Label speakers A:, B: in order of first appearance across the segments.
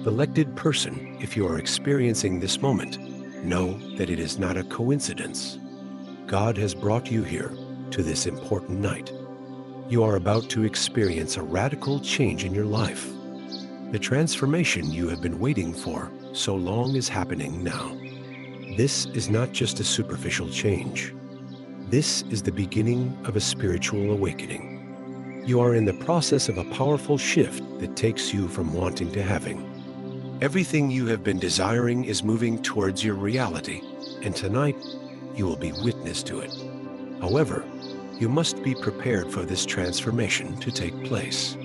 A: Elected person, if you are experiencing this moment, know that it is not a coincidence. God has brought you here to this important night. You are about to experience a radical change in your life. The transformation you have been waiting for so long is happening now. This is not just a superficial change. This is the beginning of a spiritual awakening. You are in the process of a powerful shift that takes you from wanting to having. Everything you have been desiring is moving towards your reality, and tonight you will be witness to it. However, you must be prepared for this transformation to take place.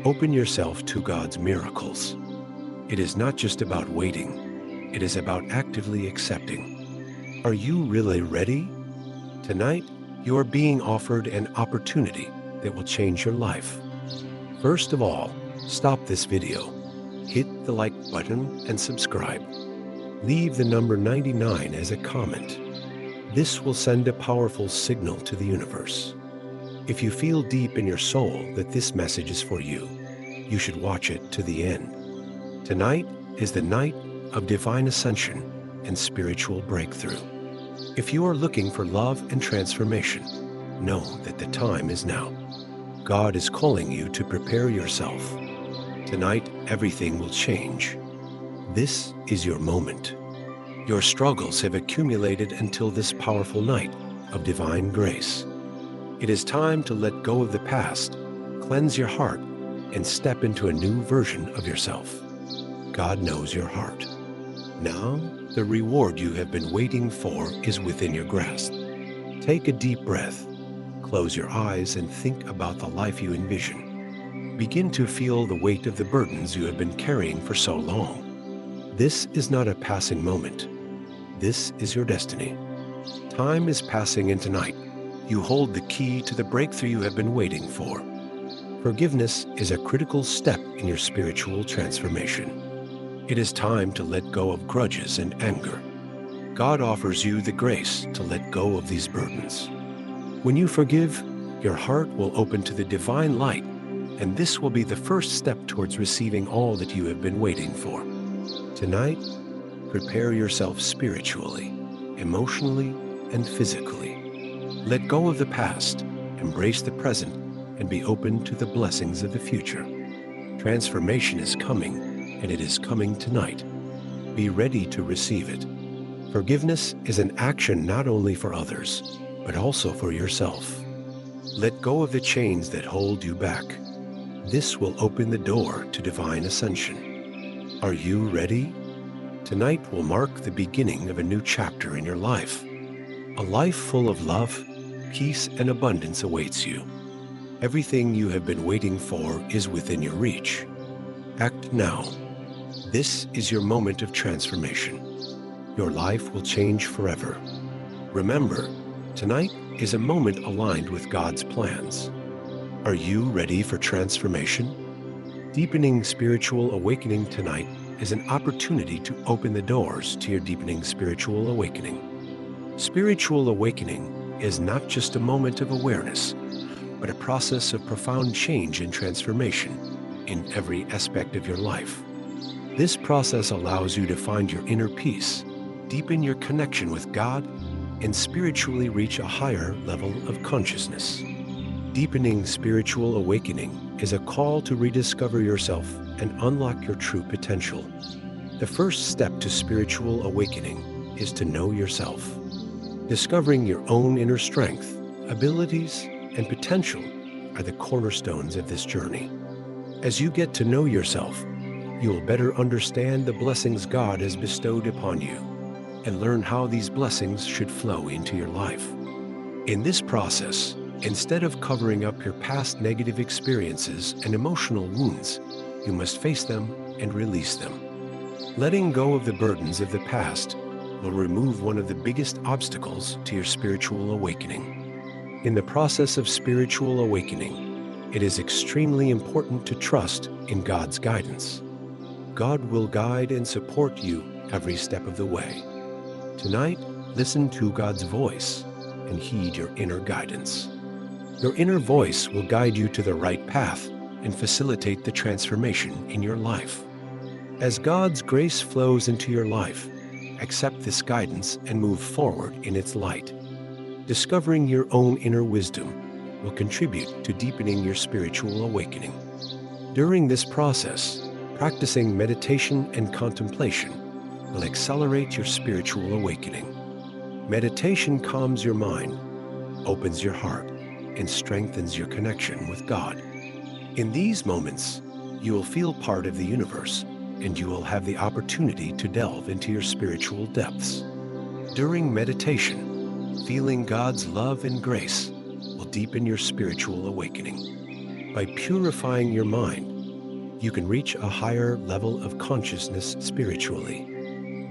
A: Open yourself to God's miracles. It is not just about waiting, it is about actively accepting. Are you really ready? Tonight, you are being offered an opportunity that will change your life. First of all, stop this video. Hit the like button and subscribe. Leave the number 99 as a comment. This will send a powerful signal to the universe. If you feel deep in your soul that this message is for you, you should watch it to the end. Tonight is the night of divine ascension and spiritual breakthrough. If you are looking for love and transformation, know that the time is now. God is calling you to prepare yourself. Tonight, everything will change. This is your moment. Your struggles have accumulated until this powerful night of divine grace. It is time to let go of the past, cleanse your heart, and step into a new version of yourself. God knows your heart. Now, the reward you have been waiting for is within your grasp. Take a deep breath, close your eyes, and think about the life you envision. Begin to feel the weight of the burdens you have been carrying for so long. This is not a passing moment. This is your destiny. Time is passing into night. You hold the key to the breakthrough you have been waiting for. Forgiveness is a critical step in your spiritual transformation. It is time to let go of grudges and anger. God offers you the grace to let go of these burdens. When you forgive, your heart will open to the divine light, and this will be the first step towards receiving all that you have been waiting for. Tonight, prepare yourself spiritually, emotionally, and physically. Let go of the past, embrace the present, and be open to the blessings of the future. Transformation is coming, and it is coming tonight. Be ready to receive it. Forgiveness is an action not only for others, but also for yourself. Let go of the chains that hold you back. This will open the door to divine ascension. Are you ready? Tonight will mark the beginning of a new chapter in your life. A life full of love, peace, and abundance awaits you. Everything you have been waiting for is within your reach. Act now. This is your moment of transformation. Your life will change forever. Remember, tonight is a moment aligned with God's plans. Are you ready for transformation? Deepening spiritual awakening tonight is an opportunity to open the doors to your deepening spiritual awakening. Spiritual awakening is not just a moment of awareness, but a process of profound change and transformation in every aspect of your life. This process allows you to find your inner peace, deepen your connection with God, and spiritually reach a higher level of consciousness. Deepening spiritual awakening is a call to rediscover yourself and unlock your true potential. The first step to spiritual awakening is to know yourself. Discovering your own inner strength, abilities, and potential are the cornerstones of this journey. As you get to know yourself, you will better understand the blessings God has bestowed upon you and learn how these blessings should flow into your life. In this process, instead of covering up your past negative experiences and emotional wounds, you must face them and release them. Letting go of the burdens of the past will remove one of the biggest obstacles to your spiritual awakening. In the process of spiritual awakening, it is extremely important to trust in God's guidance. God will guide and support you every step of the way. Tonight, listen to God's voice and heed your inner guidance. Your inner voice will guide you to the right path and facilitate the transformation in your life. As God's grace flows into your life, accept this guidance and move forward in its light. Discovering your own inner wisdom will contribute to deepening your spiritual awakening. During this process, practicing meditation and contemplation will accelerate your spiritual awakening. Meditation calms your mind, opens your heart, and strengthens your connection with God. In these moments, you will feel part of the universe, and you will have the opportunity to delve into your spiritual depths. During meditation, feeling God's love and grace will deepen your spiritual awakening. By purifying your mind, you can reach a higher level of consciousness spiritually.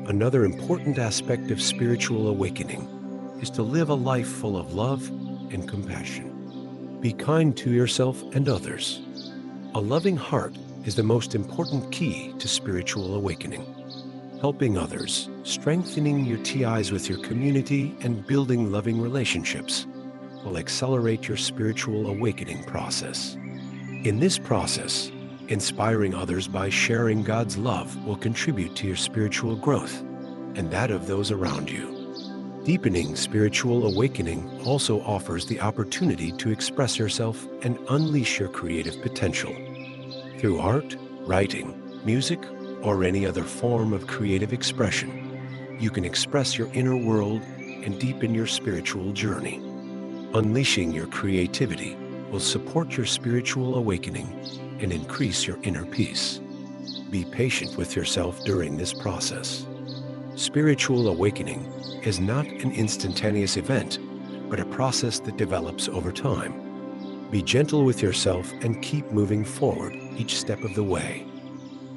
A: Another important aspect of spiritual awakening is to live a life full of love and compassion. Be kind to yourself and others. A loving heart is the most important key to spiritual awakening. Helping others, strengthening your ties with your community, and building loving relationships will accelerate your spiritual awakening process. In this process, inspiring others by sharing God's love will contribute to your spiritual growth and that of those around you. Deepening spiritual awakening also offers the opportunity to express yourself and unleash your creative potential. Through art, writing, music, or any other form of creative expression, you can express your inner world and deepen your spiritual journey. Unleashing your creativity will support your spiritual awakening and increase your inner peace. Be patient with yourself during this process. Spiritual awakening is not an instantaneous event, but a process that develops over time. Be gentle with yourself and keep moving forward each step of the way.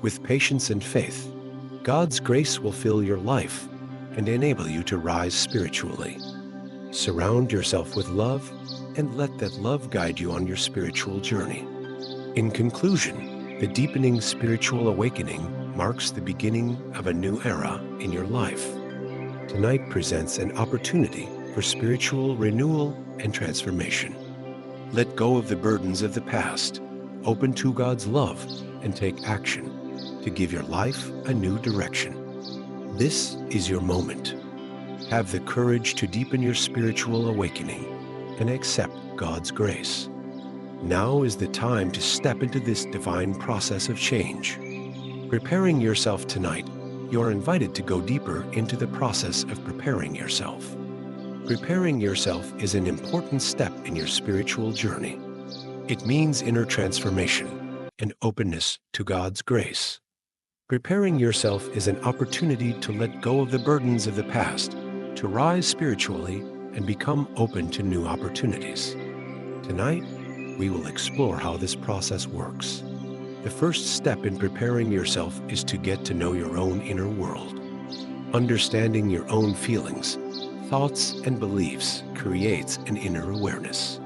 A: With patience and faith, God's grace will fill your life and enable you to rise spiritually. Surround yourself with love and let that love guide you on your spiritual journey. In conclusion, the deepening spiritual awakening marks the beginning of a new era in your life. Tonight presents an opportunity for spiritual renewal and transformation. Let go of the burdens of the past, open to God's love, and take action to give your life a new direction. This is your moment. Have the courage to deepen your spiritual awakening and accept God's grace. Now is the time to step into this divine process of change. Preparing yourself tonight, you are invited to go deeper into the process of preparing yourself. Preparing yourself is an important step in your spiritual journey. It means inner transformation and openness to God's grace. Preparing yourself is an opportunity to let go of the burdens of the past, to rise spiritually, and become open to new opportunities. Tonight, we will explore how this process works. The first step in preparing yourself is to get to know your own inner world. Understanding your own feelings, thoughts, and beliefs creates an inner awareness.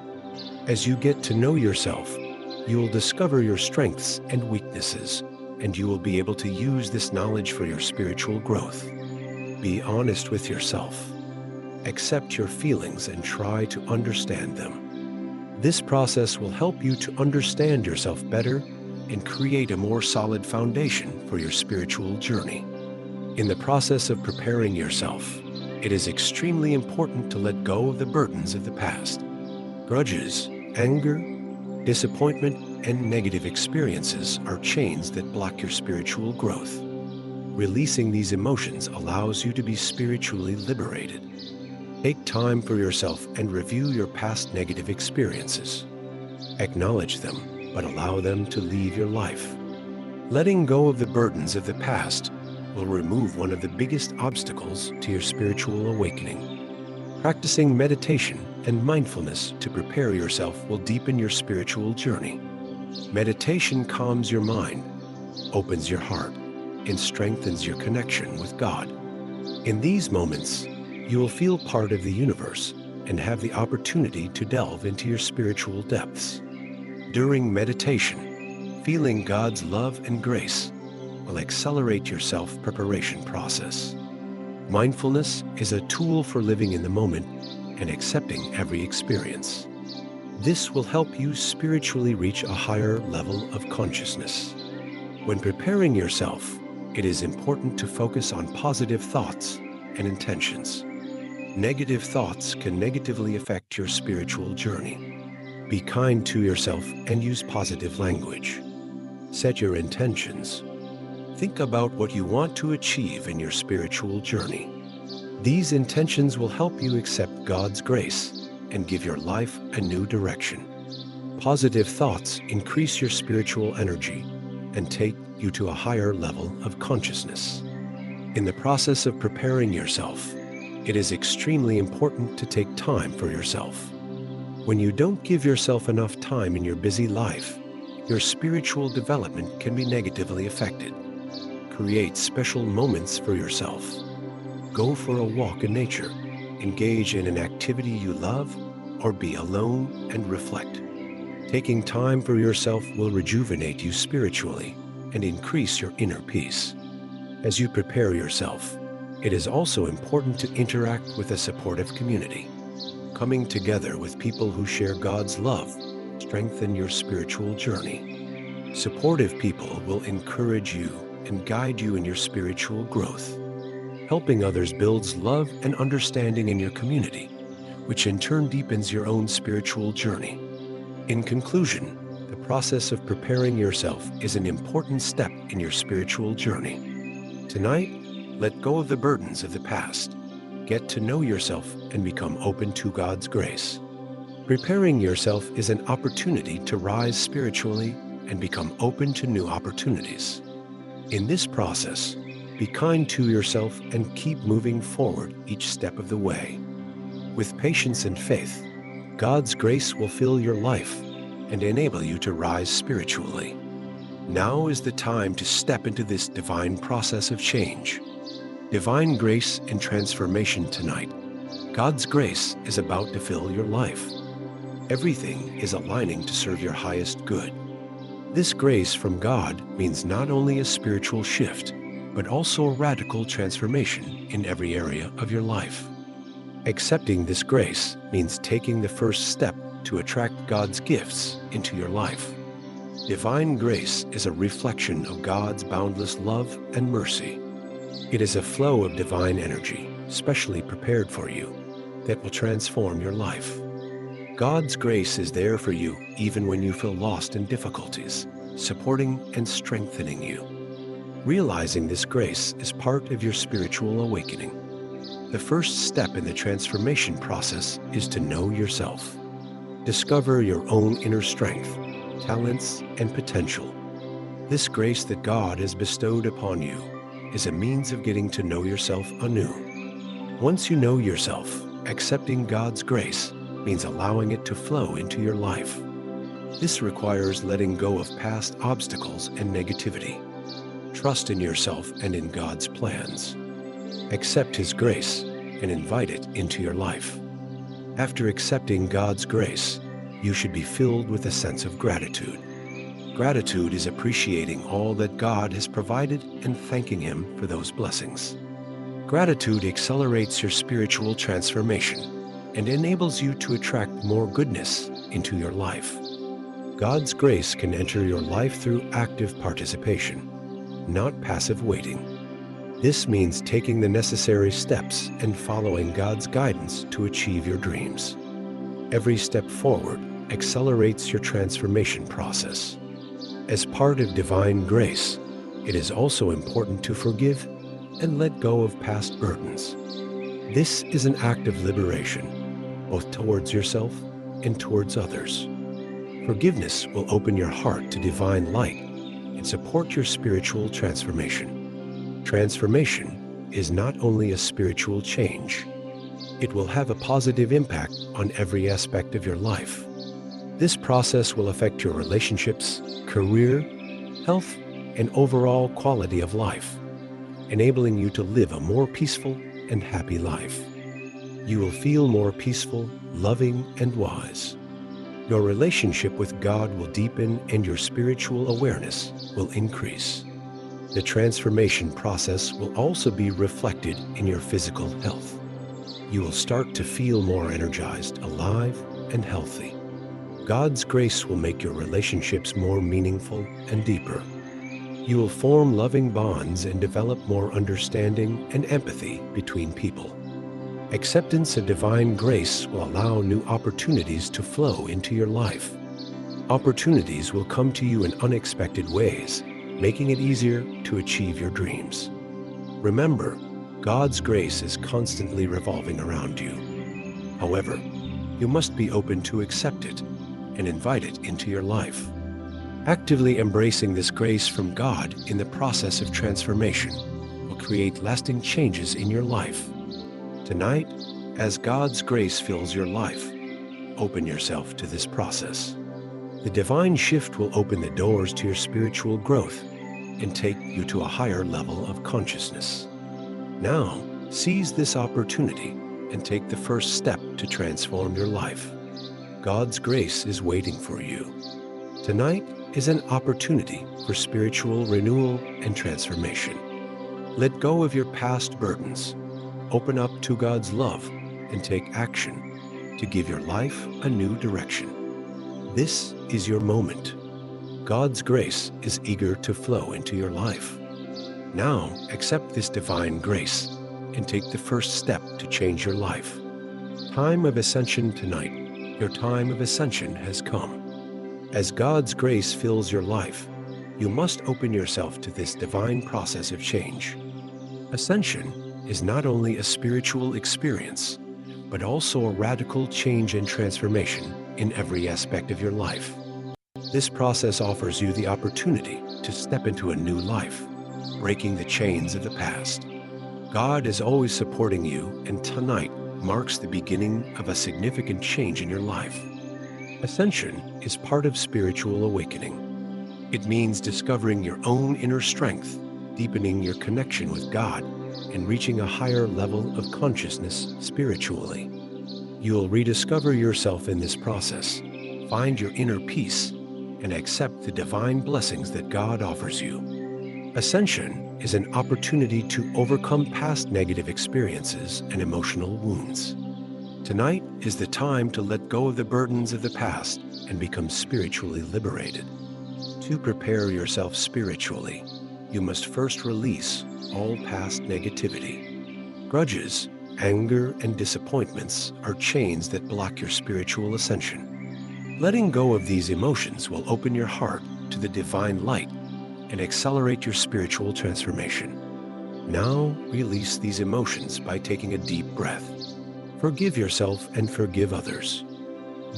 A: As you get to know yourself, you will discover your strengths and weaknesses, and you will be able to use this knowledge for your spiritual growth. Be honest with yourself. Accept your feelings and try to understand them. This process will help you to understand yourself better and create a more solid foundation for your spiritual journey. In the process of preparing yourself, it is extremely important to let go of the burdens of the past. Grudges, anger, disappointment, and negative experiences are chains that block your spiritual growth. Releasing these emotions allows you to be spiritually liberated. Take time for yourself and review your past negative experiences. Acknowledge them, but allow them to leave your life. Letting go of the burdens of the past will remove one of the biggest obstacles to your spiritual awakening. Practicing meditation and mindfulness to prepare yourself will deepen your spiritual journey. Meditation calms your mind, opens your heart, and strengthens your connection with God. In these moments, you will feel part of the universe and have the opportunity to delve into your spiritual depths. During meditation, feeling God's love and grace will accelerate your self-preparation process. Mindfulness is a tool for living in the moment and accepting every experience. This will help you spiritually reach a higher level of consciousness. When preparing yourself, it is important to focus on positive thoughts and intentions. Negative thoughts can negatively affect your spiritual journey. Be kind to yourself and use positive language. Set your intentions. Think about what you want to achieve in your spiritual journey. These intentions will help you accept God's grace and give your life a new direction. Positive thoughts increase your spiritual energy and take you to a higher level of consciousness. In the process of preparing yourself, it is extremely important to take time for yourself. When you don't give yourself enough time in your busy life, your spiritual development can be negatively affected. Create special moments for yourself. Go for a walk in nature, engage in an activity you love, or be alone and reflect. Taking time for yourself will rejuvenate you spiritually and increase your inner peace. As you prepare yourself, it is also important to interact with a supportive community. Coming together with people who share God's love strengthen your spiritual journey. Supportive people will encourage you and guide you in your spiritual growth. Helping others builds love and understanding in your community, which in turn deepens your own spiritual journey. In conclusion, the process of preparing yourself is an important step in your spiritual journey. Tonight, let go of the burdens of the past. Get to know yourself and become open to God's grace. Preparing yourself is an opportunity to rise spiritually and become open to new opportunities. In this process, be kind to yourself and keep moving forward each step of the way. With patience and faith, God's grace will fill your life and enable you to rise spiritually. Now is the time to step into this divine process of change. Divine grace and transformation tonight. God's grace is about to fill your life. Everything is aligning to serve your highest good. This grace from God means not only a spiritual shift, but also a radical transformation in every area of your life. Accepting this grace means taking the first step to attract God's gifts into your life. Divine grace is a reflection of God's boundless love and mercy. It is a flow of divine energy, specially prepared for you, that will transform your life. God's grace is there for you even when you feel lost in difficulties, supporting and strengthening you. Realizing this grace is part of your spiritual awakening. The first step in the transformation process is to know yourself. Discover your own inner strength, talents, and potential. This grace that God has bestowed upon you is a means of getting to know yourself anew. Once you know yourself, accepting God's grace means allowing it to flow into your life. This requires letting go of past obstacles and negativity. Trust in yourself and in God's plans. Accept His grace and invite it into your life. After accepting God's grace, you should be filled with a sense of gratitude. Gratitude is appreciating all that God has provided and thanking Him for those blessings. Gratitude accelerates your spiritual transformation and enables you to attract more goodness into your life. God's grace can enter your life through active participation, not passive waiting. This means taking the necessary steps and following God's guidance to achieve your dreams. Every step forward accelerates your transformation process. As part of divine grace, it is also important to forgive and let go of past burdens. This is an act of liberation, both towards yourself and towards others. Forgiveness will open your heart to divine light and support your spiritual transformation. Transformation is not only a spiritual change, it will have a positive impact on every aspect of your life. This process will affect your relationships, career, health, and overall quality of life, enabling you to live a more peaceful and happy life. You will feel more peaceful, loving, and wise. Your relationship with God will deepen and your spiritual awareness will increase. The transformation process will also be reflected in your physical health. You will start to feel more energized, alive, and healthy. God's grace will make your relationships more meaningful and deeper. You will form loving bonds and develop more understanding and empathy between people. Acceptance of divine grace will allow new opportunities to flow into your life. Opportunities will come to you in unexpected ways, making it easier to achieve your dreams. Remember, God's grace is constantly revolving around you. However, you must be open to accept it and invite it into your life. Actively embracing this grace from God in the process of transformation will create lasting changes in your life. Tonight, as God's grace fills your life, open yourself to this process. The divine shift will open the doors to your spiritual growth and take you to a higher level of consciousness. Now, seize this opportunity and take the first step to transform your life. God's grace is waiting for you. Tonight is an opportunity for spiritual renewal and transformation. Let go of your past burdens. Open up to God's love and take action to give your life a new direction. This is your moment. God's grace is eager to flow into your life. Now, accept this divine grace and take the first step to change your life. Time of ascension tonight. Your time of ascension has come. As God's grace fills your life, you must open yourself to this divine process of change. Ascension is not only a spiritual experience, but also a radical change and transformation in every aspect of your life. This process offers you the opportunity to step into a new life, breaking the chains of the past. God is always supporting you, and tonight marks the beginning of a significant change in your life. Ascension is part of spiritual awakening. It means discovering your own inner strength, deepening your connection with God, and reaching a higher level of consciousness spiritually. You'll rediscover yourself in this process, find your inner peace, and accept the divine blessings that God offers you. Ascension is an opportunity to overcome past negative experiences and emotional wounds. Tonight is the time to let go of the burdens of the past and become spiritually liberated. To prepare yourself spiritually, you must first release all past negativity. Grudges, anger, and disappointments are chains that block your spiritual ascension. Letting go of these emotions will open your heart to the divine light and accelerate your spiritual transformation. Now, release these emotions by taking a deep breath. Forgive yourself and forgive others.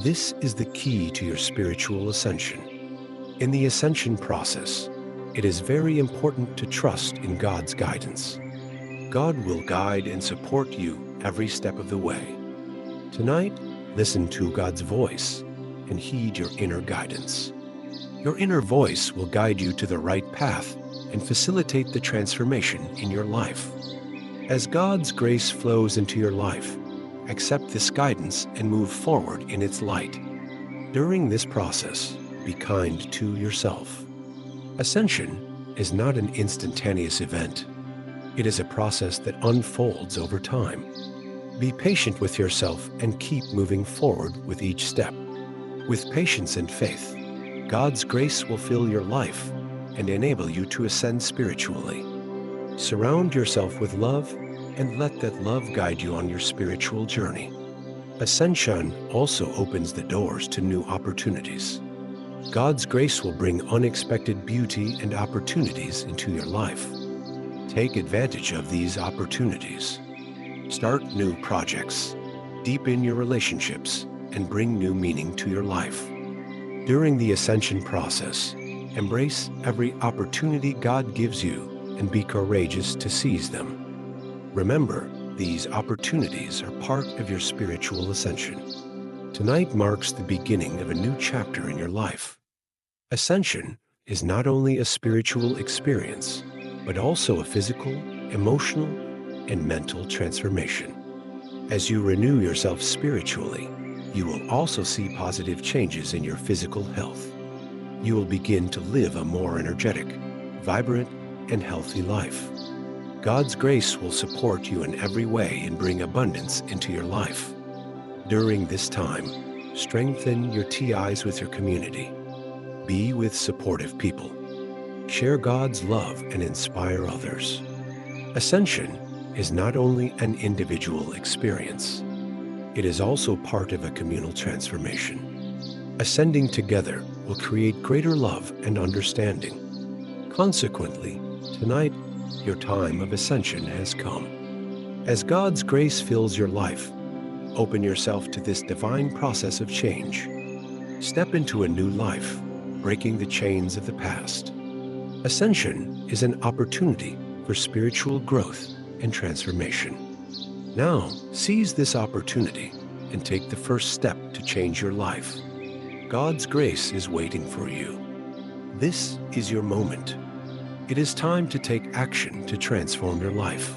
A: This is the key to your spiritual ascension. In the ascension process, it is very important to trust in God's guidance. God will guide and support you every step of the way. Tonight, listen to God's voice and heed your inner guidance. Your inner voice will guide you to the right path and facilitate the transformation in your life. As God's grace flows into your life, accept this guidance and move forward in its light. During this process, be kind to yourself. Ascension is not an instantaneous event. It is a process that unfolds over time. Be patient with yourself and keep moving forward with each step. With patience and faith, God's grace will fill your life and enable you to ascend spiritually. Surround yourself with love and let that love guide you on your spiritual journey. Ascension also opens the doors to new opportunities. God's grace will bring unexpected beauty and opportunities into your life. Take advantage of these opportunities. Start new projects, deepen your relationships, and bring new meaning to your life. During the ascension process, embrace every opportunity God gives you and be courageous to seize them. Remember, these opportunities are part of your spiritual ascension. Tonight marks the beginning of a new chapter in your life. Ascension is not only a spiritual experience, but also a physical, emotional, and mental transformation. As you renew yourself spiritually, you will also see positive changes in your physical health. You will begin to live a more energetic, vibrant, and healthy life. God's grace will support you in every way and bring abundance into your life. During this time, strengthen your ties with your community. Be with supportive people. Share God's love and inspire others. Ascension is not only an individual experience, it is also part of a communal transformation. Ascending together will create greater love and understanding. Consequently, tonight, your time of ascension has come. As God's grace fills your life, open yourself to this divine process of change. Step into a new life, breaking the chains of the past. Ascension is an opportunity for spiritual growth and transformation. Now, seize this opportunity and take the first step to change your life. God's grace is waiting for you. This is your moment. It is time to take action to transform your life.